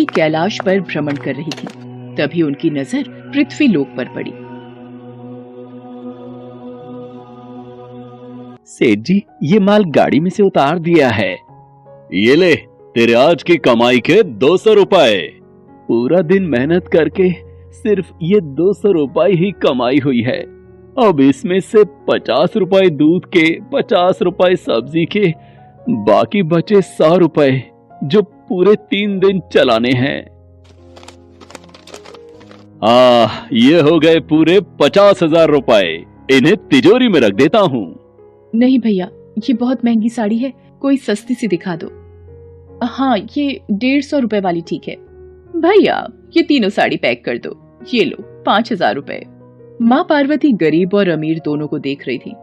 पार्वती कैलाश पर भ्रमण कर रही थी। तभी उनकी नजर पृथ्वी लोक पर पड़ी। सेठ जी, ये माल गाड़ी में से उतार दिया है। ये ले, तेरे आज की कमाई के 200 रुपए। पूरा दिन मेहनत करके सिर्फ ये 200 रुपए ही कमाई हुई है। अब इसमें से 50 रुपए दूध के, 50 रुपए सब्जी के, बाकी बचे 100 रुपए जो पूरे 3 दिन चलाने हैं। ये हो गए पूरे 50,000 रुपए। इन्हें तिजोरी में रख देता हूँ। नहीं भैया, ये बहुत महंगी साड़ी है, कोई सस्ती सी दिखा दो। हाँ, ये 150 रुपए वाली ठीक है। भैया, ये तीनों साड़ी पैक कर दो। ये लो 5,000 रुपए। माँ पार्वती गरीब और अमीर दोनों को देख रही थी।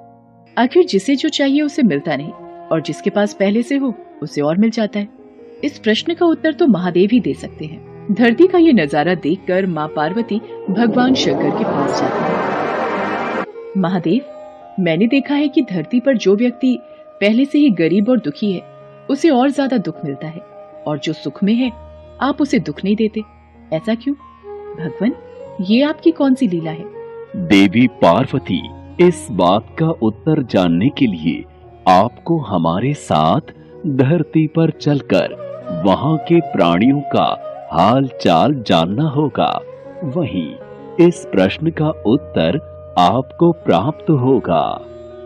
आखिर जिसे जो चाहिए उसे मिलता नहीं, और जिसके पास पहले से हो उसे और मिल जाता है। इस प्रश्न का उत्तर तो महादेव ही दे सकते हैं। धरती का ये नजारा देखकर माँ पार्वती भगवान शंकर के पास जाती है। महादेव, मैंने देखा है कि धरती पर जो व्यक्ति पहले से ही गरीब और दुखी है उसे और ज्यादा दुख मिलता है, और जो सुख में है आप उसे दुख नहीं देते। ऐसा क्यों? भगवान, ये आपकी कौन सी लीला है? देवी पार्वती, इस बात का उत्तर जानने के लिए आपको हमारे साथ धरती पर चलकर वहां के प्राणियों का हाल चाल जानना होगा। वहीं इस प्रश्न का उत्तर आपको प्राप्त होगा।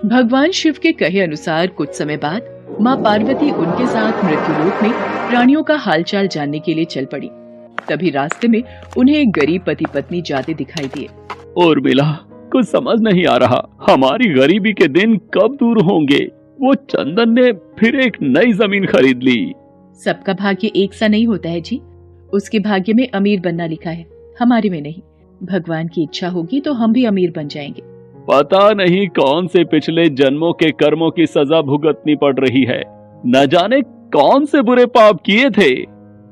भगवान शिव के कहे अनुसार कुछ समय बाद माँ पार्वती उनके साथ मृत्युलोक में प्राणियों का हालचाल जानने के लिए चल पड़ी। तभी रास्ते में उन्हें एक गरीब पति पत्नी जाते दिखाई दिए। और मिला, कुछ समझ नहीं आ रहा, हमारी गरीबी के दिन कब दूर होंगे। वो चंदन ने फिर एक नई जमीन खरीद ली। सबका भाग्य एक सा नहीं होता है जी। उसके भाग्य में अमीर बनना लिखा है, हमारे में नहीं। भगवान की इच्छा होगी तो हम भी अमीर बन जाएंगे। पता नहीं कौन से पिछले जन्मों के कर्मों की सजा भुगतनी पड़ रही है। न जाने कौन से बुरे पाप किए थे।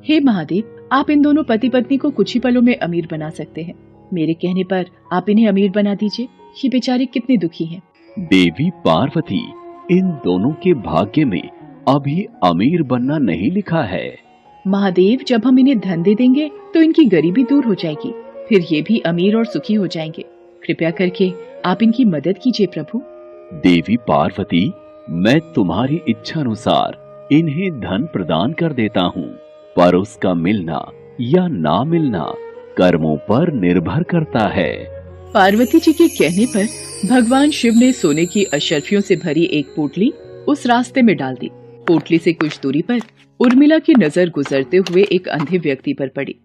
हे महादेव, आप इन दोनों पति पत्नी को कुछ ही पलों में अमीर बना सकते हैं। मेरे कहने पर आप इन्हें अमीर बना दीजिए। ये बेचारे कितने दुखी हैं। देवी पार्वती, इन दोनों के भाग्य में अभी अमीर बनना नहीं लिखा है। महादेव, जब हम इन्हें धन दे देंगे तो इनकी गरीबी दूर हो जाएगी, फिर ये भी अमीर और सुखी हो जाएंगे। कृपया करके आप इनकी मदद कीजिए प्रभु। देवी पार्वती, मैं तुम्हारी इच्छा अनुसार इन्हें धन प्रदान कर देता हूँ, पर उसका मिलना या ना मिलना कर्मों पर निर्भर करता है। पार्वती जी के कहने पर भगवान शिव ने सोने की अशर्फियों से भरी एक पोटली उस रास्ते में डाल दी। पोटली से कुछ दूरी पर उर्मिला की नजर गुजरते हुए एक अंधे व्यक्ति पर पड़ी।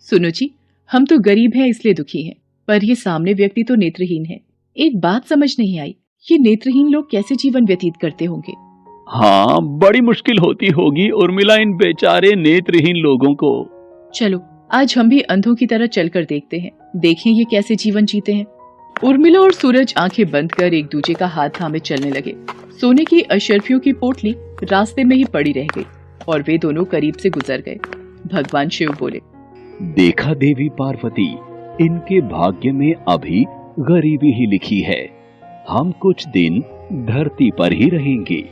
सुनो जी, हम तो गरीब हैं इसलिए दुखी हैं, पर ये सामने व्यक्ति तो नेत्रहीन है। एक बात समझ नहीं आई, ये नेत्रहीन लोग कैसे जीवन व्यतीत करते होंगे? हाँ, बड़ी मुश्किल होती होगी उर्मिला इन बेचारे नेत्रहीन लोगों को। चलो आज हम भी अंधों की तरह चलकर देखते हैं, देखें ये कैसे जीवन जीते हैं। उर्मिला और सूरज आंखें बंद कर एक दूसरे का हाथ थामे चलने लगे। सोने की अशर्फियों की पोटली रास्ते में ही पड़ी रह गई और वे दोनों करीब से गुजर गए। भगवान शिव बोले, देखा देवी पार्वती, इनके भाग्य में अभी गरीबी ही लिखी है। हम कुछ दिन धरती पर ही रहेंगे।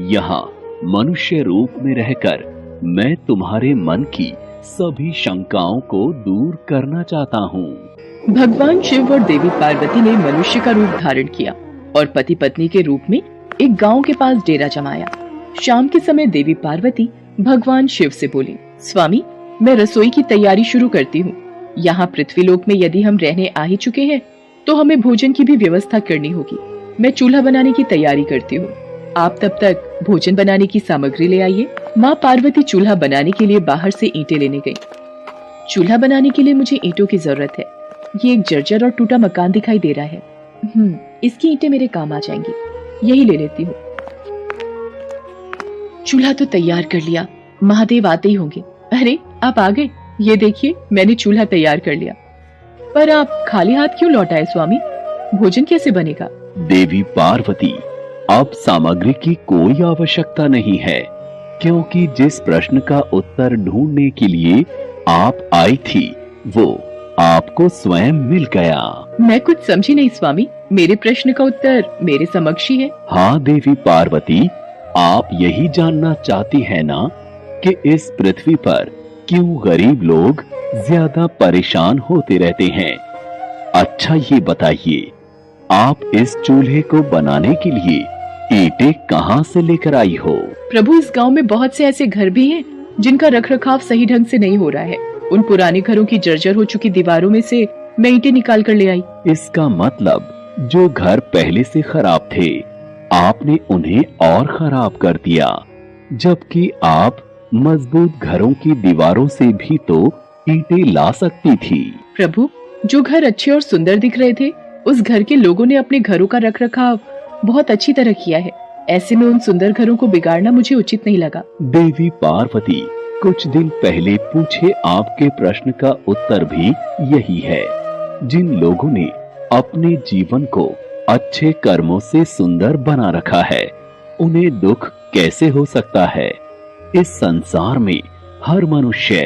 यहाँ मनुष्य रूप में रहकर मैं तुम्हारे मन की सभी शंकाओं को दूर करना चाहता हूँ। भगवान शिव और देवी पार्वती ने मनुष्य का रूप धारण किया और पति पत्नी के रूप में एक गांव के पास डेरा जमाया। शाम के समय देवी पार्वती भगवान शिव से बोली, स्वामी, मैं रसोई की तैयारी शुरू करती हूँ। यहाँ पृथ्वीलोक में यदि हम रहने आ ही चुके हैं तो हमें भोजन की भी व्यवस्था करनी होगी। मैं चूल्हा बनाने की तैयारी करती हूँ, आप तब तक भोजन बनाने की सामग्री ले आइए। माँ पार्वती चूल्हा बनाने के लिए बाहर से ईंटें लेने गई। चूल्हा बनाने के लिए मुझे ईंटों की जरूरत है। ये एक जर्जर और टूटा मकान दिखाई दे रहा है। इसकी ईंटें मेरे काम आ जाएंगी, यही ले लेती हूँ। चूल्हा तो तैयार कर लिया, महादेव आते ही होंगे। अरे आप आ गए, ये देखिए मैंने चूल्हा तैयार कर लिया। पर आप खाली हाथ क्यों लौट आए स्वामी? भोजन कैसे बनेगा? देवी पार्वती, अब सामग्री की कोई आवश्यकता नहीं है, क्योंकि जिस प्रश्न का उत्तर ढूंढने के लिए आप आई थी वो आपको स्वयं मिल गया। मैं कुछ समझी नहीं स्वामी, मेरे प्रश्न का उत्तर मेरे समक्ष ही है। हाँ देवी पार्वती, आप यही जानना चाहती है ना कि इस पृथ्वी पर क्यों गरीब लोग ज्यादा परेशान होते रहते हैं? अच्छा ये बताइए, आप इस चूल्हे को बनाने के लिए ईंटें कहाँ से लेकर आई हो? प्रभु, इस गांव में बहुत से ऐसे घर भी हैं जिनका रखरखाव सही ढंग से नहीं हो रहा है। उन पुराने घरों की जर्जर हो चुकी दीवारों में से मैं ईंटें निकाल कर ले आई। इसका मतलब जो घर पहले से खराब थे, आपने उन्हें और खराब कर दिया, जबकि आप मजबूत घरों की दीवारों से भी तो ईंटें ला सकती थी। प्रभु, जो घर अच्छे और सुंदर दिख रहे थे, उस घर के लोगों ने अपने घरों का रखरखाव बहुत अच्छी तरह किया है। ऐसे में उन सुंदर घरों को बिगाड़ना मुझे उचित नहीं लगा। देवी पार्वती, कुछ दिन पहले पूछे आपके प्रश्न का उत्तर भी यही है। जिन लोगों ने अपने जीवन को अच्छे कर्मों से सुंदर बना रखा है, उन्हें दुख कैसे हो सकता है? इस संसार में हर मनुष्य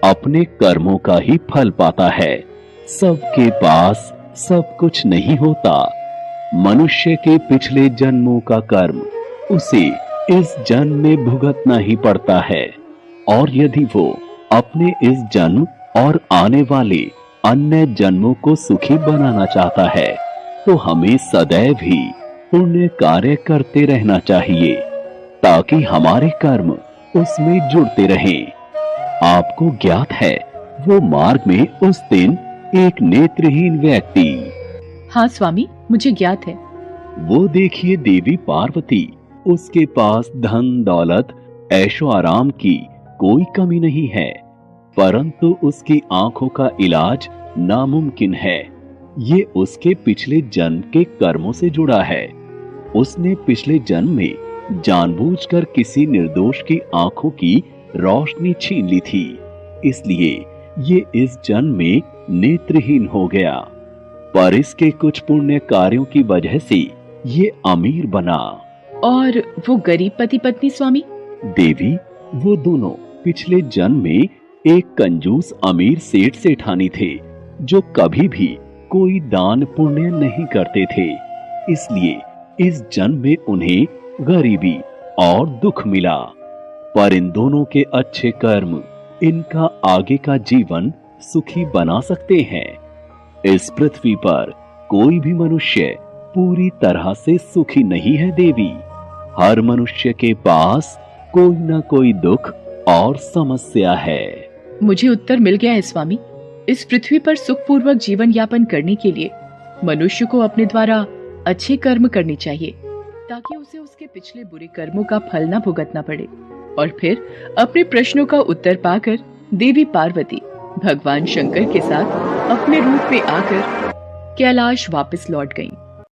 अपने कर्मों का ही फल पाता है। सबके पास सब कुछ नहीं होता। मनुष्य के पिछले जन्मों का कर्म उसे इस जन्म में भुगतना ही पड़ता है, और यदि वो अपने इस जन्म और आने वाले अन्य जन्मों को सुखी बनाना चाहता है, तो हमें सदैव ही पुण्य कार्य करते रहना चाहिए, ताकि हमारे कर्म उसमें जुड़ते रहें। आपको ज्ञात है, वो मार्ग में उस दिन एक नेत्रहीन व्यक्ति। हाँ स्वामी, मुझे ज्ञात है। वो देखिए देवी पार्वती, उसके पास धन दौलत ऐशो आराम की कोई कमी नहीं है, परंतु उसकी आंखों का इलाज नामुमकिन है। ये उसके पिछले जन्म के कर्मों से जुड़ा है। उसने पिछले जन्म में जानबूझकर किसी निर्दोष की आंखों की रोशनी छीन ली थी, इसलिए ये इस जन्म में नेत्रहीन हो गया। पर इसके कुछ पुण्य कार्यों की वजह से ये अमीर बना। और वो गरीब पति पत्नी स्वामी? देवी, वो दोनों पिछले जन्म में एक कंजूस अमीर सेठ सेठानी थे, जो कभी भी कोई दान पुण्य नहीं करते थे। इसलिए इस जन्म में उन्हें गरीबी और दुख मिला। पर इन दोनों के अच्छे कर्म इनका आगे का जीवन सुखी बना सकते हैं। इस पृथ्वी पर कोई भी मनुष्य पूरी तरह से सुखी नहीं है देवी। हर मनुष्य के पास कोई ना कोई दुख और समस्या है। मुझे उत्तर मिल गया है स्वामी। इस पृथ्वी पर सुखपूर्वक जीवन यापन करने के लिए मनुष्य को अपने द्वारा अच्छे कर्म करने चाहिए, ताकि उसे उसके पिछले बुरे कर्मों का फल न भुगतना पड़े। और फिर अपने प्रश्नों का उत्तर पाकर देवी पार्वती भगवान शंकर के साथ अपने रूप में आकर कैलाश वापस लौट गईं।